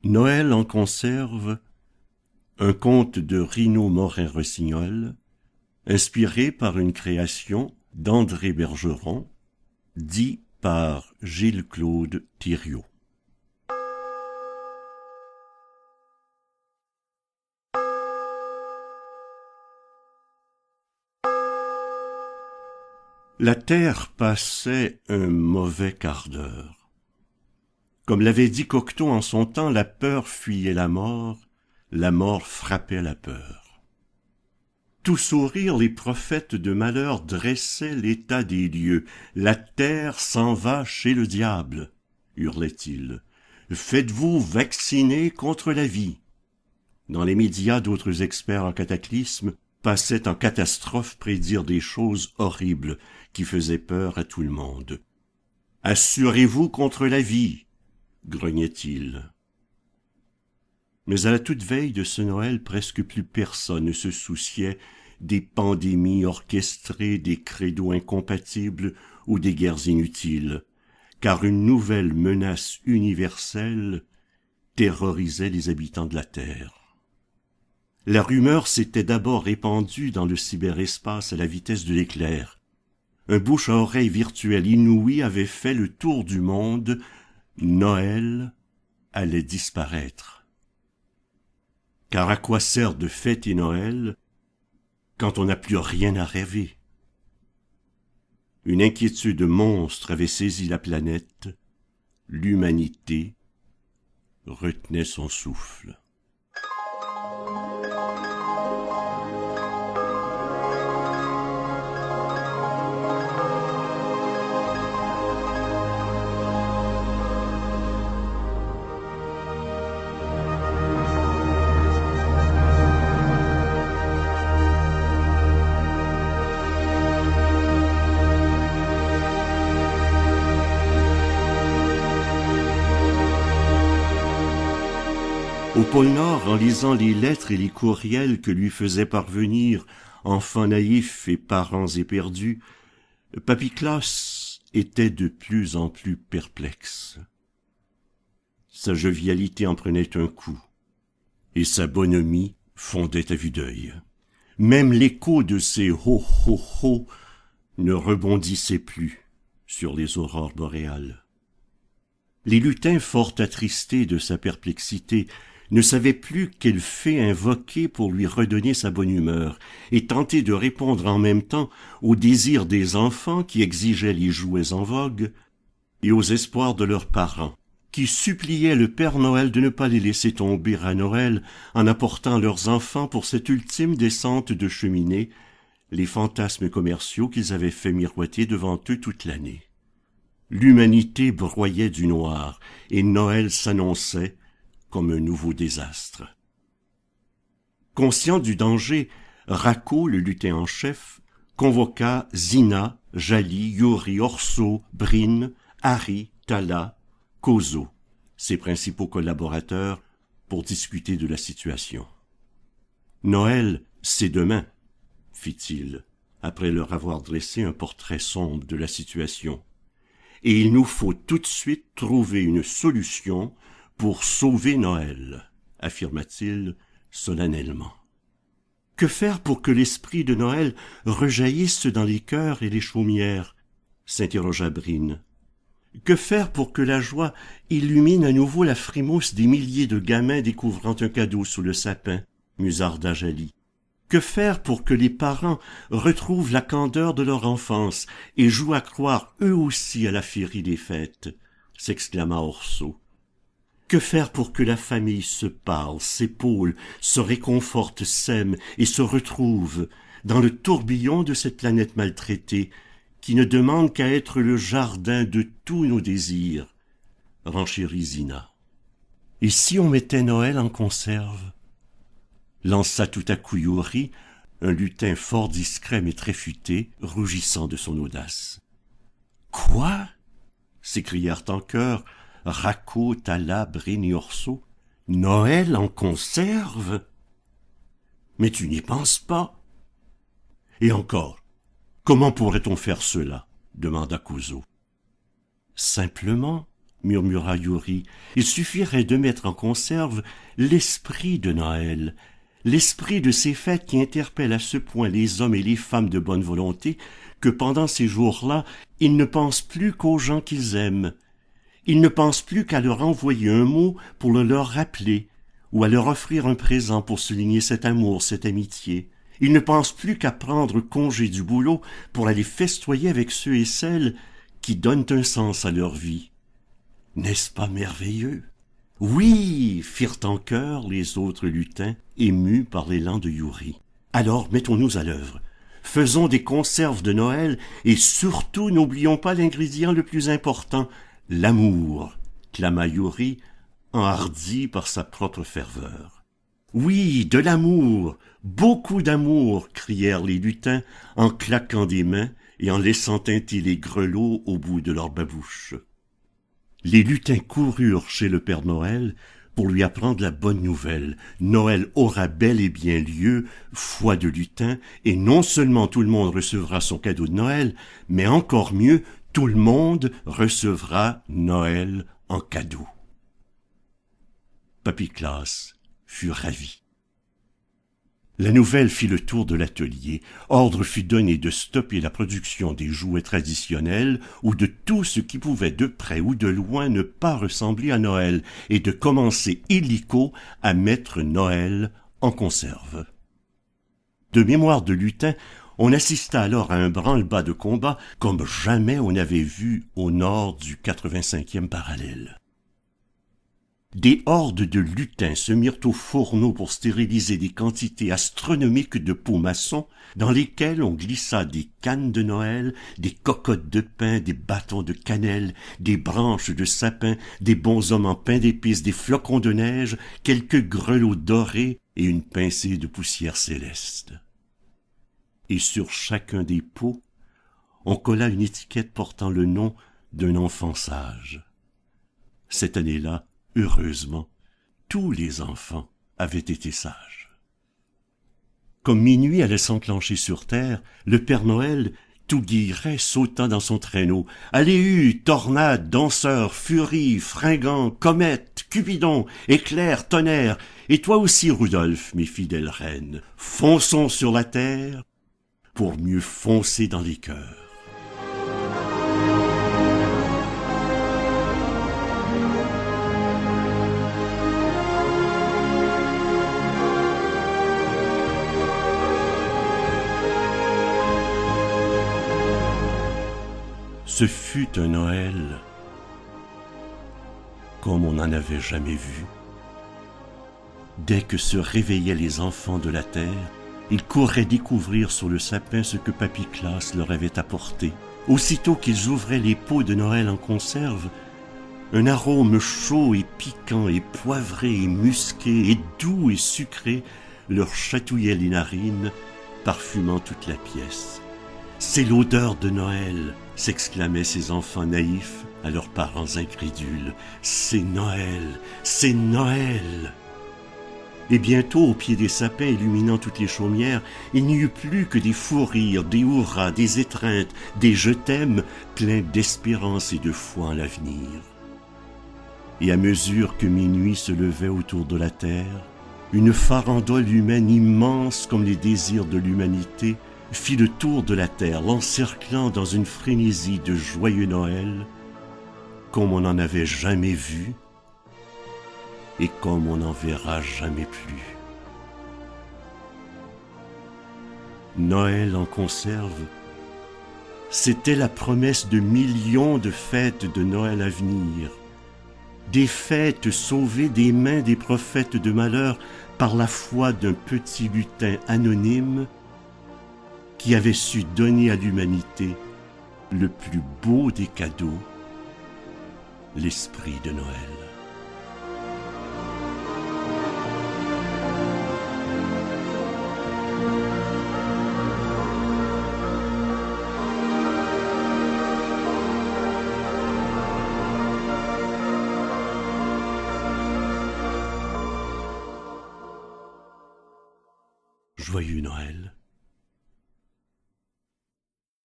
Noël en conserve, un conte de Rino Morin-Rossignol, inspiré par une création d'André Bergeron, dit par Gilles-Claude Thiriot. La terre passait un mauvais quart d'heure. Comme l'avait dit Cocteau en son temps, la peur fuyait la mort frappait la peur. Tout sourire, les prophètes de malheur dressaient l'état des lieux. La terre s'en va chez le diable, hurlait-il. Faites-vous vacciner contre la vie. Dans les médias, d'autres experts en cataclysme passaient en catastrophe prédire des choses horribles qui faisaient peur à tout le monde. Assurez-vous contre la vie, grognait-il. Mais à la toute veille de ce Noël, presque plus personne ne se souciait des pandémies orchestrées, des credos incompatibles ou des guerres inutiles, car une nouvelle menace universelle terrorisait les habitants de la Terre. La rumeur s'était d'abord répandue dans le cyberespace à la vitesse de l'éclair. Un bouche-à-oreille virtuel inouï avait fait le tour du monde. Noël allait disparaître. Car à quoi sert de fêter Noël quand on n'a plus rien à rêver? Une inquiétude monstre avait saisi la planète. L'humanité retenait son souffle. Au pôle Nord, en lisant les lettres et les courriels que lui faisaient parvenir enfants naïfs et parents éperdus, Papy Claus était de plus en plus perplexe. Sa jovialité en prenait un coup, et sa bonhomie fondait à vue d'œil. Même l'écho de ses « ho ho ho » ne rebondissait plus sur les aurores boréales. Les lutins, fort attristés de sa perplexité, ne savait plus quel fait invoquer pour lui redonner sa bonne humeur, et tenter de répondre en même temps aux désirs des enfants qui exigeaient les jouets en vogue, et aux espoirs de leurs parents, qui suppliaient le Père Noël de ne pas les laisser tomber à Noël en apportant leurs enfants pour cette ultime descente de cheminée, les fantasmes commerciaux qu'ils avaient fait miroiter devant eux toute l'année. L'humanité broyait du noir, et Noël s'annonçait comme un nouveau désastre. Conscient du danger, Racco, le lutin en chef, convoqua Zina, Jali, Yuri, Orso, Brin, Harry, Tala, Kozo, ses principaux collaborateurs, pour discuter de la situation. « Noël, c'est demain, fit-il, après leur avoir dressé un portrait sombre de la situation. Et il nous faut tout de suite trouver une solution pour sauver Noël, affirma-t-il solennellement. Que faire pour que l'esprit de Noël rejaillisse dans les cœurs et les chaumières? S'interrogea Brin. Que faire pour que la joie illumine à nouveau la frimousse des milliers de gamins découvrant un cadeau sous le sapin? Musarda Jali. Que faire pour que les parents retrouvent la candeur de leur enfance et jouent à croire eux aussi à la féerie des fêtes? S'exclama Orso. Que faire pour que la famille se parle, s'épaule, se réconforte, s'aime et se retrouve dans le tourbillon de cette planète maltraitée qui ne demande qu'à être le jardin de tous nos désirs? Renchérit Zina. Et si on mettait Noël en conserve? Lança tout à coup Yuri, un lutin fort discret mais très futé, rougissant de son audace. Quoi? S'écrièrent en chœur Racco, Tala, Brin et Orso. Noël en conserve? Mais tu n'y penses pas. Et encore, comment pourrait-on faire cela? Demanda Kozo. Simplement murmura Youri. Il suffirait de mettre en conserve l'esprit de Noël, l'esprit de ces fêtes qui interpellent à ce point les hommes et les femmes de bonne volonté que pendant ces jours-là, ils ne pensent plus qu'aux gens qu'ils aiment. Ils ne pensent plus qu'à leur envoyer un mot pour le leur rappeler, ou à leur offrir un présent pour souligner cet amour, cette amitié. Ils ne pensent plus qu'à prendre congé du boulot pour aller festoyer avec ceux et celles qui donnent un sens à leur vie. N'est-ce pas merveilleux? Oui, firent en chœur les autres lutins, émus par l'élan de Youri. Alors mettons-nous à l'œuvre. Faisons des conserves de Noël et surtout n'oublions pas l'ingrédient le plus important, l'amour, clama Youri, enhardi par sa propre ferveur. Oui, de l'amour, beaucoup d'amour, crièrent les lutins en claquant des mains et en laissant teinter les grelots au bout de leurs babouches. Les lutins coururent chez le Père Noël pour lui apprendre la bonne nouvelle. Noël aura bel et bien lieu, foi de lutin, et non seulement tout le monde recevra son cadeau de Noël, mais encore mieux, tout le monde recevra Noël en cadeau. Papy Classe fut ravi. La nouvelle fit le tour de l'atelier. Ordre fut donné de stopper la production des jouets traditionnels ou de tout ce qui pouvait de près ou de loin ne pas ressembler à Noël et de commencer illico à mettre Noël en conserve. De mémoire de lutin, on assista alors à un branle-bas de combat comme jamais on n'avait vu au nord du 85e parallèle. Des hordes de lutins se mirent au fourneau pour stériliser des quantités astronomiques de pots maçons dans lesquels on glissa des cannes de Noël, des cocottes de pain, des bâtons de cannelle, des branches de sapin, des bonshommes en pain d'épices, des flocons de neige, quelques grelots dorés et une pincée de poussière céleste. Et sur chacun des pots, on colla une étiquette portant le nom d'un enfant sage. Cette année-là, heureusement, tous les enfants avaient été sages. Comme minuit allait s'enclencher sur terre, le Père Noël, tout guilleret, sauta dans son traîneau. Allez-y, tornades, danseurs, furies, fringants, comètes, Cupidon, éclairs, tonnerres, et toi aussi, Rudolphe, mes fidèles reines, fonçons sur la terre pour mieux foncer dans les cœurs. Ce fut un Noël comme on n'en avait jamais vu. Dès que se réveillaient les enfants de la terre, ils couraient découvrir sur le sapin ce que Papy Classe leur avait apporté. Aussitôt qu'ils ouvraient les pots de Noël en conserve, un arôme chaud et piquant et poivré et musqué et doux et sucré leur chatouillait les narines, parfumant toute la pièce. « C'est l'odeur de Noël !» s'exclamaient ces enfants naïfs à leurs parents incrédules. « C'est Noël! C'est Noël !» Et bientôt, au pied des sapins illuminant toutes les chaumières, il n'y eut plus que des fous rires, des hurrahs, des étreintes, des je t'aime pleins d'espérance et de foi en l'avenir. Et à mesure que minuit se levait autour de la terre, une farandole humaine immense comme les désirs de l'humanité fit le tour de la terre, l'encerclant dans une frénésie de joyeux Noël, comme on n'en avait jamais vu et comme on n'en verra jamais plus. Noël en conserve, c'était la promesse de millions de fêtes de Noël à venir, des fêtes sauvées des mains des prophètes de malheur par la foi d'un petit lutin anonyme qui avait su donner à l'humanité le plus beau des cadeaux, l'esprit de Noël. Joyeux Noël.